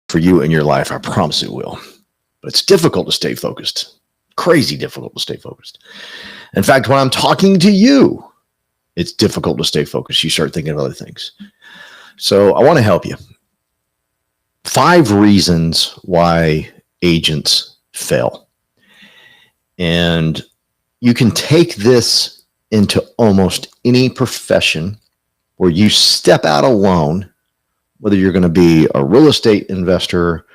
for you in your life. I promise it will. But it's difficult to stay focused. Crazy difficult to stay focused. In fact, when I'm talking to you, it's difficult to stay focused. You start thinking of other things. So I want to help you. 5 reasons why agents fail. And you can take this into almost any profession where you step out alone, whether you're going to be a real estate investor,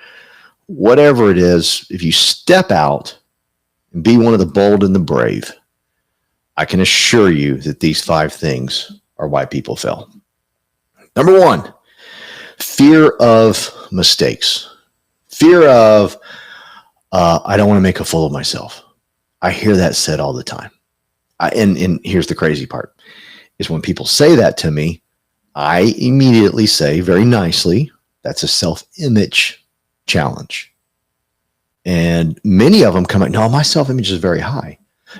whatever it is. If you step out and be one of the bold and the brave, I can assure you that these 5 things are why people fail. Number 1, fear of mistakes. Fear of, I don't want to make a fool of myself. I hear that said all the time. And here's the crazy part, is when people say that to me, I immediately say very nicely, that's a self-image challenge. And many of them come out, no, my self-image is very high.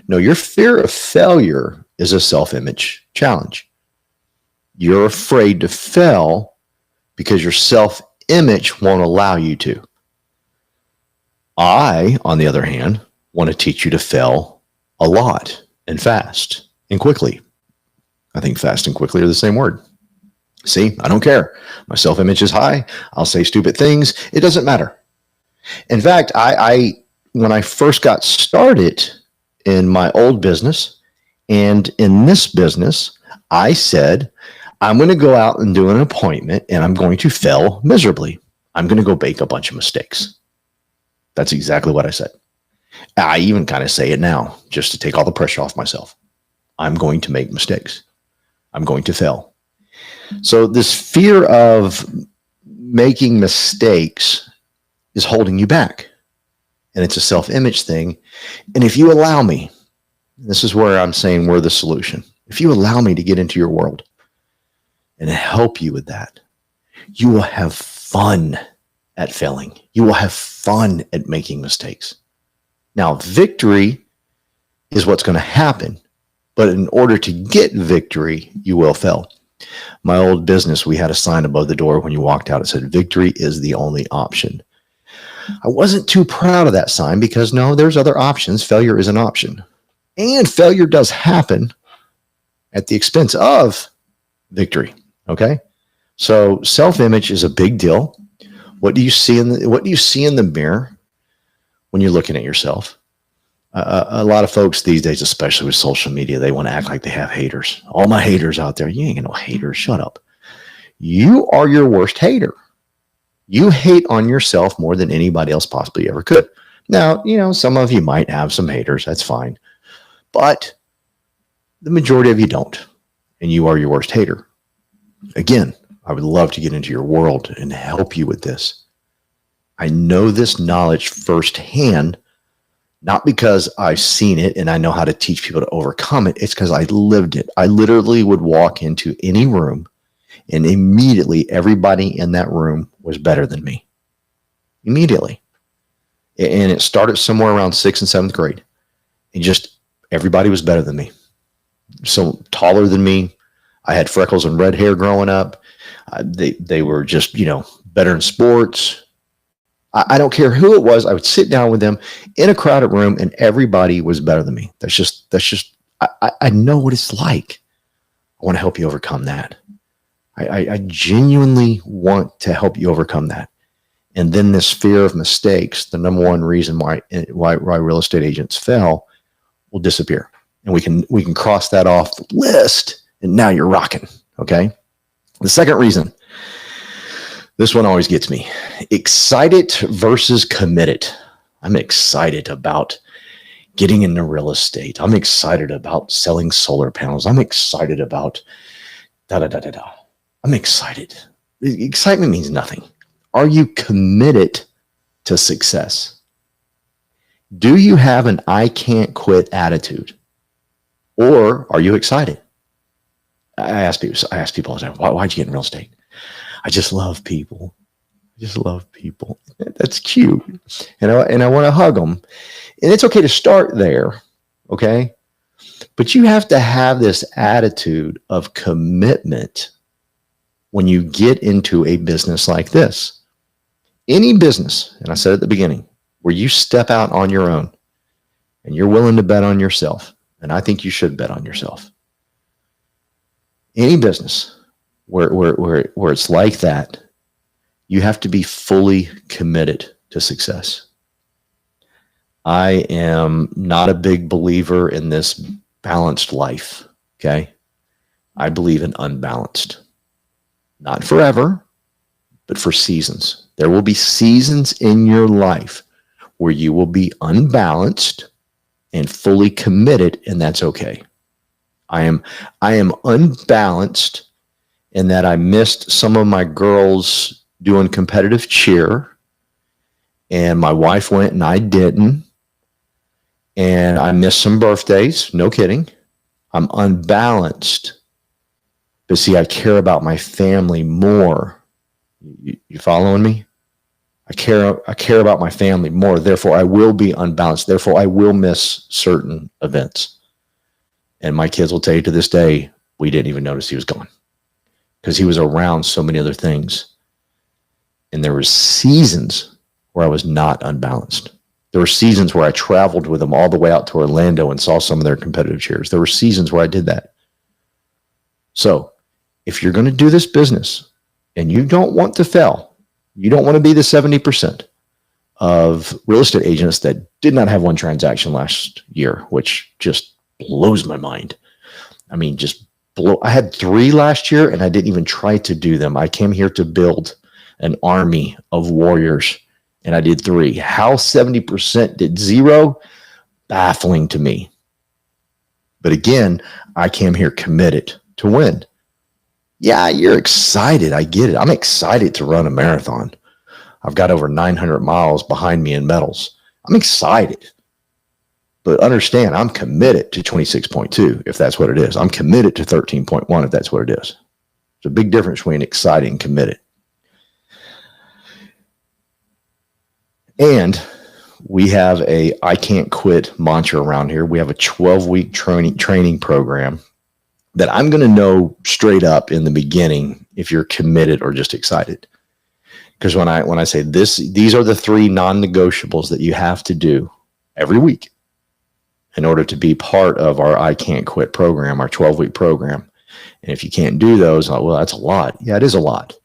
No, your fear of failure is a self-image challenge. You're afraid to fail because your self-image won't allow you to. I, on the other hand, want to teach you to fail a lot and fast and quickly. I think fast and quickly are the same word. See, I don't care. My self-image is high. I'll say stupid things. It doesn't matter. In fact, when I first got started in my old business and in this business, I said, I'm going to go out and do an appointment and I'm going to fail miserably. I'm going to go make a bunch of mistakes. That's exactly what I said. I even kind of say it now just to take all the pressure off myself. I'm going to make mistakes. I'm going to fail. So this fear of making mistakes is holding you back. And it's a self-image thing. And if you allow me, this is where I'm saying we're the solution. If you allow me to get into your world and help you with that, you will have fun at failing. You will have fun at making mistakes. Now, victory is what's going to happen. But in order to get victory, you will fail. My old business, we had a sign above the door when you walked out. It said, victory is the only option. I wasn't too proud of that sign because no, there's other options. Failure is an option. And failure does happen at the expense of victory. Okay. So self-image is a big deal. What do you see in the mirror when you're looking at yourself? A lot of folks these days, especially with social media, they want to act like they have haters. All my haters out there, you ain't got no haters. Shut up. You are your worst hater. You hate on yourself more than anybody else possibly ever could. Now, some of you might have some haters. That's fine. But the majority of you don't. And you are your worst hater. Again, I would love to get into your world and help you with this. I know this knowledge firsthand, not because I've seen it and I know how to teach people to overcome it. It's because I lived it. I literally would walk into any room and immediately everybody in that room was better than me. Immediately. And it started somewhere around 6th and 7th grade. And just everybody was better than me. So taller than me. I had freckles and red hair growing up. They were just, better in sports. I don't care who it was. I would sit down with them in a crowded room and everybody was better than me. That's just, I know what it's like. I want to help you overcome that. I genuinely want to help you overcome that. And then this fear of mistakes, the number one reason why real estate agents fail, will disappear. And we can cross that off the list. And now you're rocking. Okay. The second reason, this one always gets me. Excited versus committed. I'm excited about getting into real estate. I'm excited about selling solar panels. I'm excited about da-da-da-da-da. I'm excited. Excitement means nothing. Are you committed to success? Do you have an I can't quit attitude? Or are you excited? I ask people all the time, why'd you get in real estate? I just love people. I just love people. That's cute. And I want to hug them. And it's okay to start there. Okay. But you have to have this attitude of commitment when you get into a business like this. Any business, and I said at the beginning, where you step out on your own and you're willing to bet on yourself, and I think you should bet on yourself. Any business where it's like that, you have to be fully committed to success. I am not a big believer in this balanced life, okay? I believe in unbalanced. Not forever, but for seasons. There will be seasons in your life where you will be unbalanced and fully committed, and that's okay. I am unbalanced in that I missed some of my girls doing competitive cheer, and my wife went and I didn't, and I missed some birthdays. No kidding. I'm unbalanced, but see, I care about my family more. You following me? I care about my family more. Therefore, I will be unbalanced. Therefore, I will miss certain events. And my kids will tell you to this day, we didn't even notice he was gone because he was around so many other things. And there were seasons where I was not unbalanced. There were seasons where I traveled with them all the way out to Orlando and saw some of their competitive cheers. There were seasons where I did that. So if you're going to do this business and you don't want to fail, you don't want to be the 70% of real estate agents that did not have one transaction last year, which just blows my mind. I mean, I had 3 last year and I didn't even try to do them. I came here to build an army of warriors and I did 3. How 70% did 0? Baffling to me. But again, I came here committed to win. Yeah, you're excited. I get it. I'm excited to run a marathon. I've got over 900 miles behind me in medals. I'm excited. But understand, I'm committed to 26.2 if that's what it is. I'm committed to 13.1 if that's what it is. There's a big difference between excited and committed. And we have a I can't quit mantra around here. We have a 12-week training program that I'm going to know straight up in the beginning if you're committed or just excited. Because when I say this, these are the 3 non-negotiables that you have to do every week in order to be part of our I Can't Quit program, our 12-week program. And if you can't do those, well, that's a lot. Yeah, it is a lot.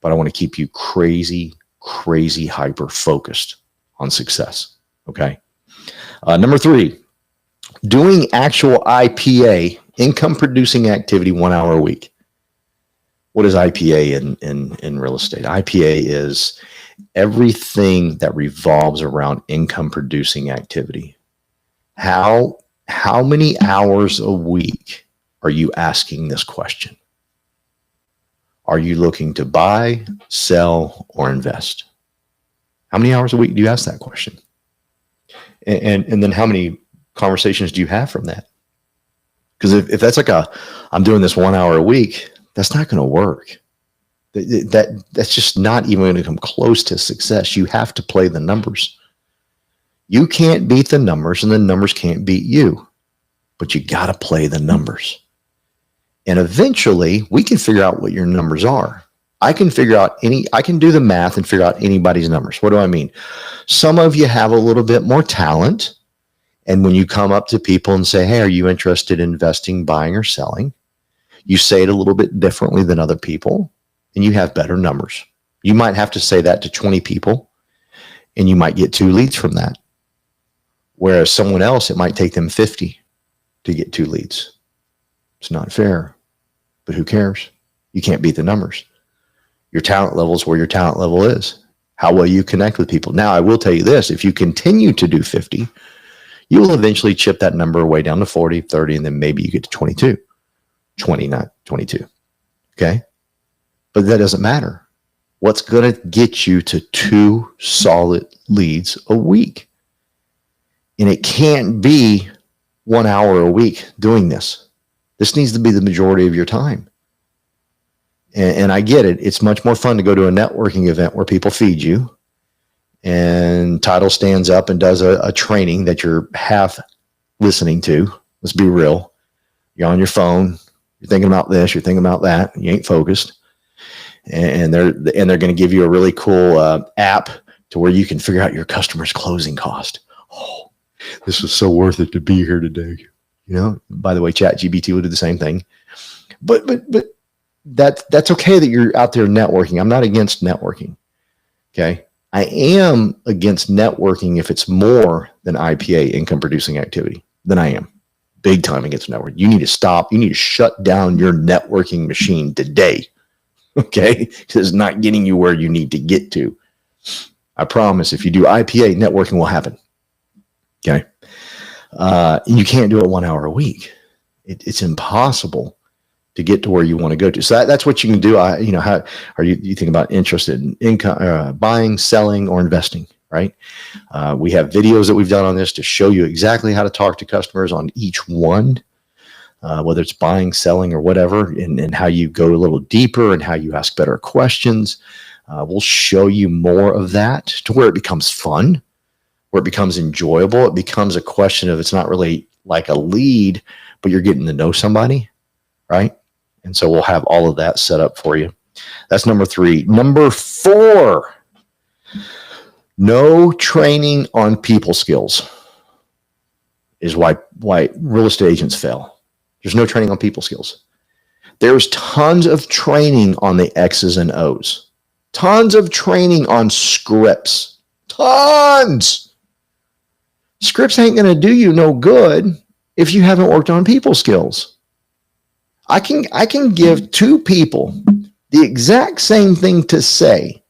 But I want to keep you crazy hyper focused on success. Okay. Number 3, doing actual IPA, income producing activity, 1 hour a week. What is IPA in real estate? IPA is everything that revolves around income producing activity. How many hours a week are you asking this question? Are you looking to buy, sell, or invest? How many hours a week do you ask that question? And then how many conversations do you have from that? Because if that's like I'm doing this 1 hour a week, that's not going to work. That's just not even going to come close to success. You have to play the numbers. You can't beat the numbers and the numbers can't beat you, but you got to play the numbers. And eventually we can figure out what your numbers are. I can do the math and figure out anybody's numbers. What do I mean? Some of you have a little bit more talent. And when you come up to people and say, hey, are you interested in investing, buying, or selling? You say it a little bit differently than other people, and you have better numbers. You might have to say that to 20 people, and you might get 2 leads from that. Whereas someone else, it might take them 50 to get 2 leads. It's not fair, but who cares? You can't beat the numbers. Your talent level is where your talent level is. How well you connect with people. Now, I will tell you this, if you continue to do 50, you will eventually chip that number way down to 40, 30, and then maybe you get to 22, 20, not 22. Okay? But that doesn't matter. What's going to get you to 2 solid leads a week? And it can't be 1 hour a week doing this. This needs to be the majority of your time. And I get it. It's much more fun to go to a networking event where people feed you and Title stands up and does a training that you're half listening to. Let's be real. You're on your phone. You're thinking about this. You're thinking about that. You ain't focused. and they're going to give you a really cool app to where you can figure out your customer's closing cost. Oh, this was so worth it to be here today. By the way, ChatGPT will do the same thing. But that's okay that you're out there networking. I'm not against networking. Okay. I am against networking if it's more than IPA, income producing activity. Then I am big time against networking. You need to stop. You need to shut down your networking machine today. Okay. Because it's not getting you where you need to get to. I promise if you do IPA, networking will happen. Okay. You can't do it 1 hour a week. It's impossible to get to where you want to go to. So that's what you can do. How are you think about interested in income, buying, selling, or investing, right? We have videos that we've done on this to show you exactly how to talk to customers on each one, whether it's buying, selling, or whatever, and how you go a little deeper and how you ask better questions. We'll show you more of that to where it becomes fun, where it becomes enjoyable. It becomes a question of, it's not really like a lead, but you're getting to know somebody, right? And so we'll have all of that set up for you. That's number 3. Number 4, no training on people skills is why real estate agents fail. There's no training on people skills. There's tons of training on the X's and O's. Tons of training on scripts. Tons. Scripts ain't going to do you no good if you haven't worked on people skills. I can give 2 people the exact same thing to say.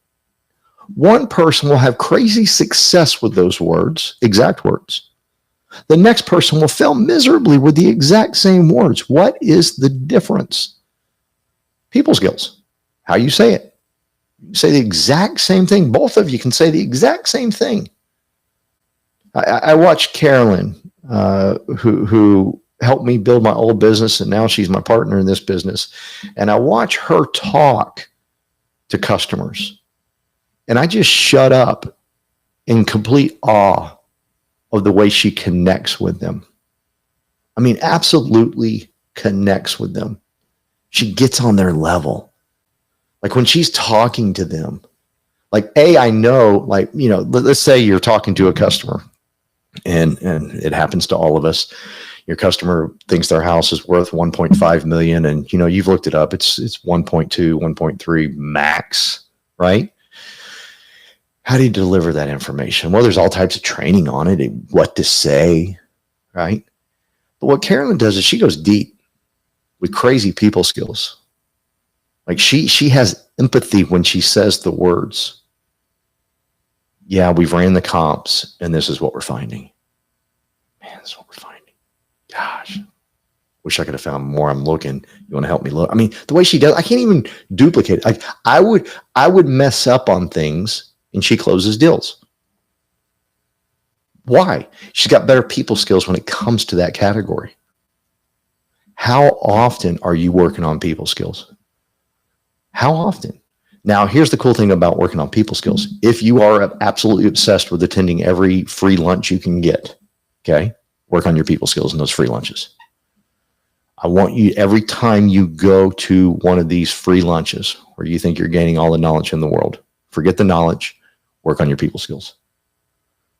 One person will have crazy success with those words, exact words. The next person will fail miserably with the exact same words. What is the difference? People skills, how you say it. You say the exact same thing. Both of you can say the exact same thing. I watched Carolyn, who helped me build my old business, and now she's my partner in this business. And I watch her talk to customers, and I just shut up in complete awe of the way she connects with them. I mean, absolutely connects with them. She gets on their level. Like when she's talking to them, like, I know, like, let's say you're talking to a customer, and it happens to all of us. Your customer thinks their house is worth 1.5 million. And, you've looked it up. It's 1.2, 1.3 max, right? How do you deliver that information? Well, there's all types of training on it, what to say, right? But what Carolyn does is she goes deep with crazy people skills. Like she has empathy when she says the words. Yeah, we've ran the comps, and this is what we're finding. Man, this is what we're finding. Gosh, wish I could have found more. I'm looking. You want to help me look? I mean, the way she does, I can't even duplicate it. Like I would mess up on things, and she closes deals. Why? She's got better people skills when it comes to that category. How often are you working on people skills? How often? Now, here's the cool thing about working on people skills. If you are absolutely obsessed with attending every free lunch you can get, okay, work on your people skills in those free lunches. I want you, every time you go to one of these free lunches where you think you're gaining all the knowledge in the world, forget the knowledge, work on your people skills.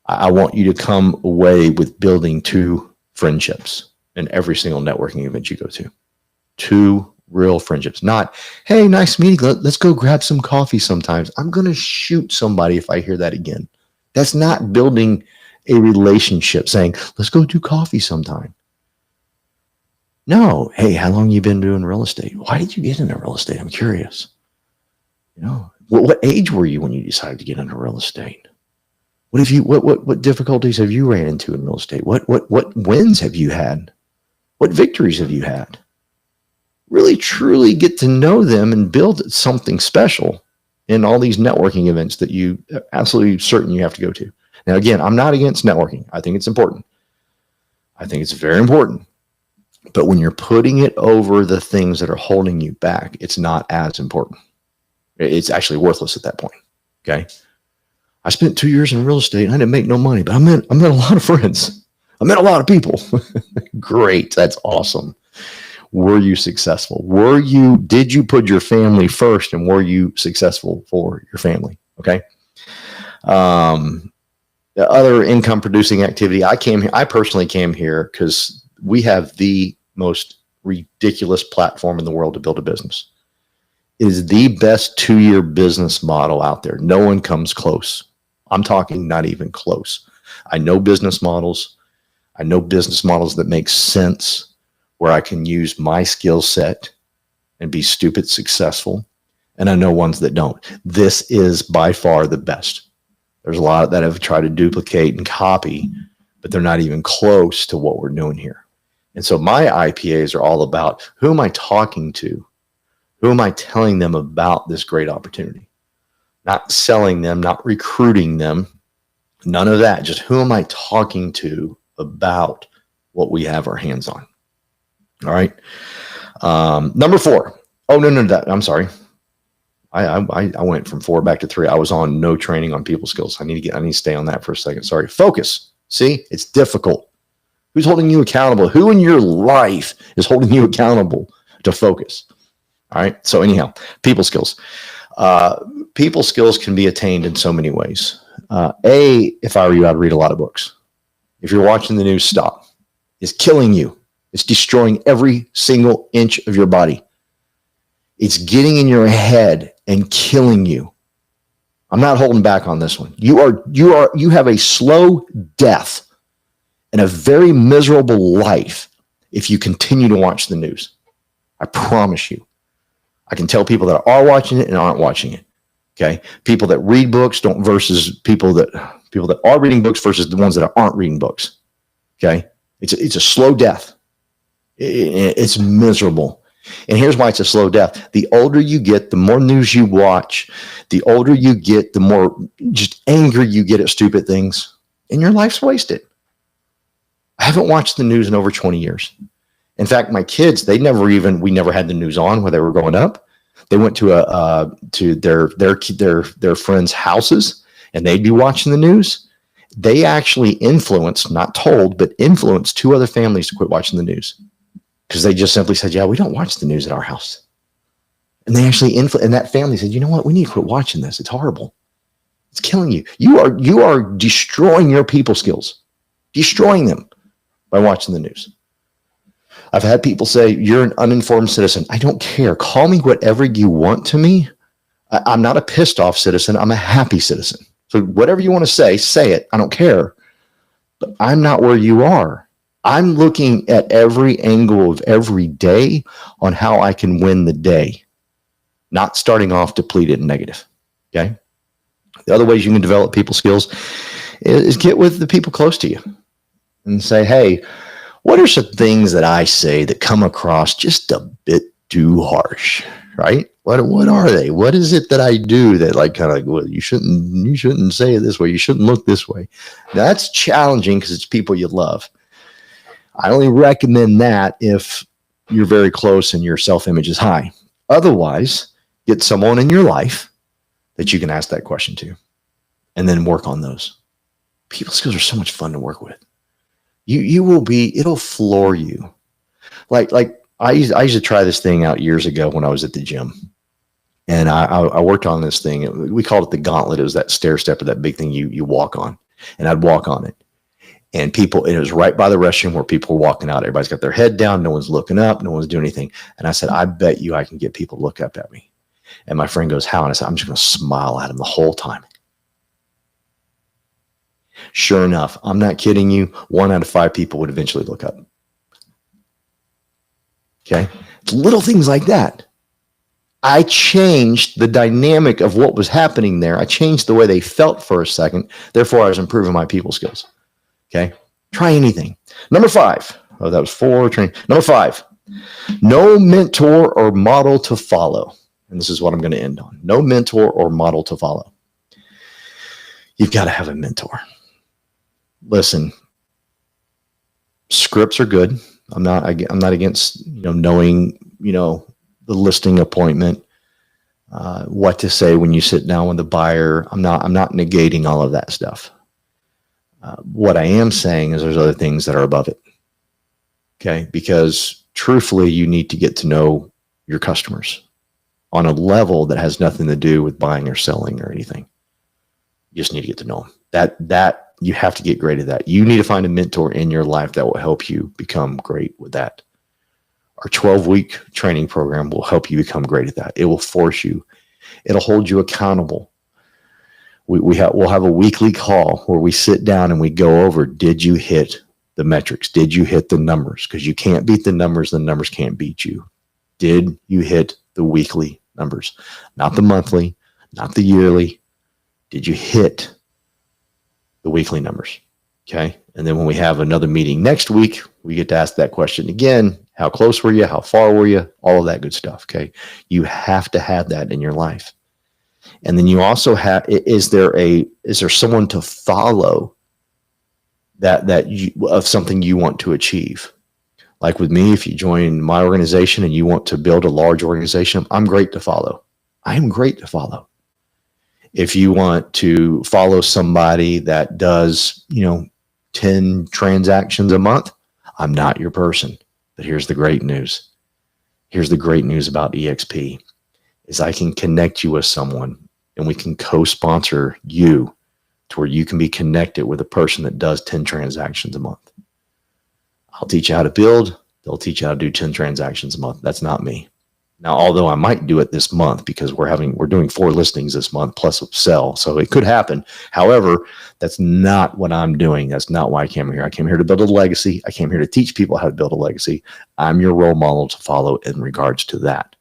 I want you to come away with building 2 friendships in every single networking event you go to. 2 real friendships. Not, hey, nice meeting. Let's go grab some coffee sometimes. I'm going to shoot somebody if I hear that again. That's not building a relationship, saying, let's go do coffee sometime. No. Hey, how long you been doing real estate? Why did you get into real estate? I'm curious. What age were you when you decided to get into real estate? What difficulties have you ran into in real estate? What wins have you had? What victories have you had? Really, truly get to know them and build something special in all these networking events that you absolutely certain you have to go to. Now, again, I'm not against networking. I think it's important. I think it's very important. But when you're putting it over the things that are holding you back, it's not as important. It's actually worthless at that point. Okay. I spent 2 years in real estate and I didn't make no money, but I met a lot of friends. I met a lot of people. Great. That's awesome. Were you successful? Did you put your family first, and were you successful for your family? Okay. The other income producing activity, I personally came here because we have the most ridiculous platform in the world to build a business. It is the best 2-year business model out there. No one comes close. I'm talking not even close. I know business models. I know business models that make sense, where I can use my skill set and be stupid successful. And I know ones that don't. This is by far the best. There's a lot that have tried to duplicate and copy, but they're not even close to what we're doing here. And so my IPAs are all about, who am I talking to? Who am I telling them about this great opportunity? Not selling them, not recruiting them, none of that. Just who am I talking to about what we have our hands on? All right. Number 4. Oh, no, I'm sorry. I went from 4 back to 3. I was on no training on people skills. I need to stay on that for a second. Sorry. Focus. See, it's difficult. Who's holding you accountable? Who in your life is holding you accountable to focus? All right. So anyhow, people skills. People skills can be attained in so many ways. If I were you, I'd read a lot of books. If you're watching the news, stop. It's killing you. It's destroying every single inch of your body. It's getting in your head and killing you. I'm not holding back on this one. You have a slow death and a very miserable life if you continue to watch the news. I promise you. I can tell people that are watching it and aren't watching it. Okay. People that read books versus people that are reading books versus the ones that aren't reading books. Okay. It's a slow death. It's miserable. And here's why it's a slow death. The older you get, the more news you watch, the older you get, the more just angry you get at stupid things, and your life's wasted. I haven't watched the news in over 20 years. In fact, my kids, we never had the news on when they were growing up. They went to their friends' houses, and they'd be watching the news. They actually influenced, not told, but influenced 2 other families to quit watching the news. Because they just simply said, yeah, we don't watch the news at our house. And they actually and that family said, you know what? We need to quit watching this. It's horrible. It's killing you. You are destroying your people skills, destroying them by watching the news. I've had people say, you're an uninformed citizen. I don't care. Call me whatever you want to me. I'm not a pissed off citizen. I'm a happy citizen. So whatever you want to say it. I don't care. But I'm not where you are. I'm looking at every angle of every day on how I can win the day, not starting off depleted and negative. Okay. The other ways you can develop people skills is get with the people close to you and say, hey, what are some things that I say that come across just a bit too harsh, right? What are they? What is it that I do that well, you shouldn't say it this way. You shouldn't look this way. That's challenging because it's people you love. I only recommend that if you're very close and your self-image is high. Otherwise, get someone in your life that you can ask that question to and then work on those. People skills are so much fun to work with. It'll floor you. Like I used to try this thing out years ago when I was at the gym. And I worked on this thing. We called it the gauntlet. It was that stair step or that big thing you walk on. And I'd walk on it. And it was right by the restroom where people were walking out. Everybody's got their head down. No one's looking up. No one's doing anything. And I said, I bet you I can get people to look up at me. And my friend goes, how? And I said, I'm just going to smile at them the whole time. Sure enough, I'm not kidding you. 1 out of 5 people would eventually look up. Okay. It's little things like that. I changed the dynamic of what was happening there. I changed the way they felt for a second. Therefore, I was improving my people skills. Okay. Try anything. Number 5. Oh, that was 4. Number 5. No mentor or model to follow. And this is what I'm going to end on. No mentor or model to follow. You've got to have a mentor. Listen, scripts are good. I'm not against, knowing, the listing appointment, what to say when you sit down with the buyer. I'm not negating all of that stuff. What I am saying is there's other things that are above it. Okay. Because truthfully, you need to get to know your customers on a level that has nothing to do with buying or selling or anything. You just need to get to know them. That you have to get great at that. You need to find a mentor in your life that will help you become great with that. Our 12-week training program will help you become great at that. It will force you. It'll hold you accountable. We'll have a weekly call where we sit down and we go over, did you hit the metrics? Did you hit the numbers? Because you can't beat the numbers can't beat you. Did you hit the weekly numbers? Not the monthly, not the yearly. Did you hit the weekly numbers? Okay. And then when we have another meeting next week, we get to ask that question again. How close were you? How far were you? All of that good stuff. Okay. You have to have that in your life. And then you also have, is there someone to follow of something you want to achieve? Like with me, if you join my organization and you want to build a large organization, I'm great to follow. I am great to follow. If you want to follow somebody that does, 10 transactions a month, I'm not your person. But here's the great news. Here's the great news about EXP is I can connect you with someone and we can co-sponsor you to where you can be connected with a person that does 10 transactions a month. I'll teach you how to build. They'll teach you how to do 10 transactions a month. That's not me. Now, although I might do it this month because we're doing 4 listings this month plus a sell. So it could happen. However, that's not what I'm doing. That's not why I came here. I came here to build a legacy. I came here to teach people how to build a legacy. I'm your role model to follow in regards to that.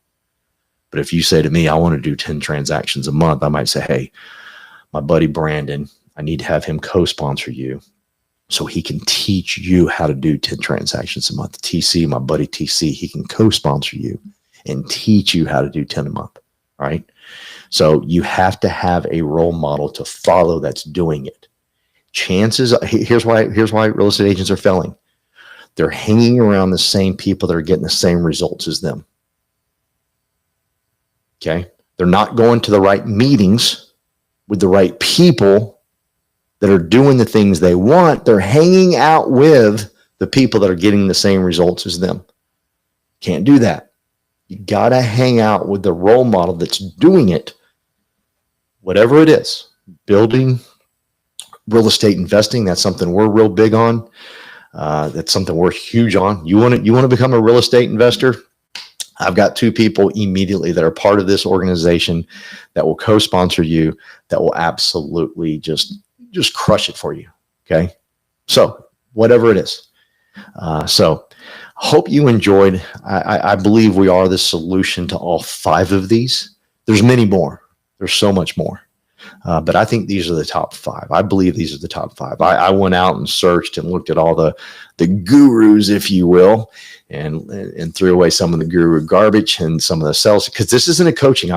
But if you say to me, I want to do 10 transactions a month, I might say, hey, my buddy Brandon, I need to have him co-sponsor you so he can teach you how to do 10 transactions a month. TC, my buddy TC, he can co-sponsor you and teach you how to do 10 a month, right? So you have to have a role model to follow that's doing it. Here's why real estate agents are failing. They're hanging around the same people that are getting the same results as them. Okay? They're not going to the right meetings with the right people that are doing the things they want. They're hanging out with the people that are getting the same results as them. Can't do that. You got to hang out with the role model that's doing it, whatever it is. Building, real estate investing, that's something we're real big on. That's something we're huge on. You want to become a real estate investor? I've got 2 people immediately that are part of this organization that will co-sponsor you, that will absolutely just crush it for you. Okay. So whatever it is. So hope you enjoyed. I believe we are the solution to all 5 of these. There's many more. There's so much more. But I think these are the top 5. I believe these are the top 5. I went out and searched and looked at all the gurus, if you will, and threw away some of the guru garbage and some of the sales, because this isn't a coaching.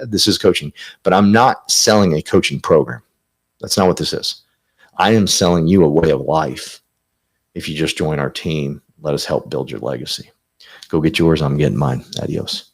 This is coaching, but I'm not selling a coaching program. That's not what this is. I am selling you a way of life. If you just join our team, let us help build your legacy. Go get yours. I'm getting mine. Adios.